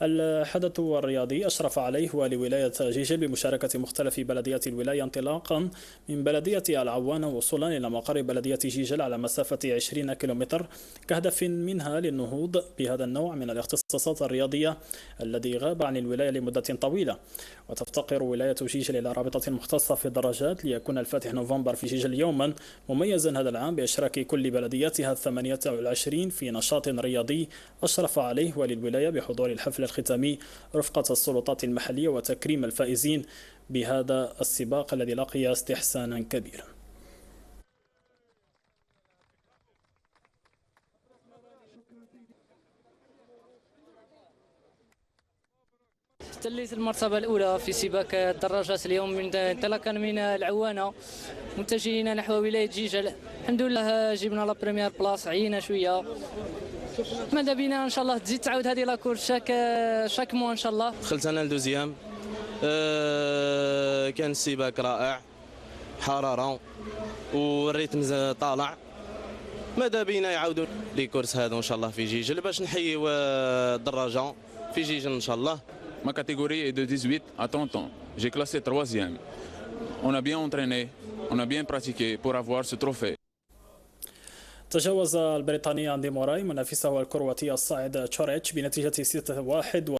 الحدث الرياضي أشرف عليه والي ولاية جيجل بمشاركة مختلف بلديات الولاية انطلاقا من بلدية العوانة وصولا إلى مقر بلدية جيجل على مسافة 20 كيلومتر، كهدف منها للنهوض بهذا النوع من الاختصاصات الرياضية الذي غاب عن الولاية لمدة طويلة. وتفتقر ولاية جيجل إلى رابطة مختصة في الدراجات ليكون الفاتح نوفمبر في جيجل يوما مميزا هذا العام بإشراك كل بلدياتها 28 في نشاط رياضي أشرف عليه والي الولاية بحضور الحفل الختامي رفقة السلطات المحلية وتكريم الفائزين بهذا السباق الذي لقي استحسانا كبيرا. احتليت المرتبة الأولى في سباق الدراجات اليوم من انطلاقا من العوانة متجهين نحو ولاية جيجل. الحمد لله جبنا لا بريمير بلاص، عينا شوية. ماذا بينا ان شاء الله تزيد تعاود هذه لاكور شاك مو ان شاء الله. دخلت انا لدوزيام، كان السباق رائع، حرارة والريتم طالع. ماذا بينا يعاودوا لي كورس هذا ان شاء الله في جيجل باش نحييو الدراجة في جيجل ان شاء الله. Ma catégorie est de 18 à 30 ans. J'ai classé 3e. On a bien entraîné, on a bien pratiqué pour avoir ce trophée. تجاوز البريطاني أندي موراي منافسه الكرواتي الصاعد تشوريتش بنتيجة 6-1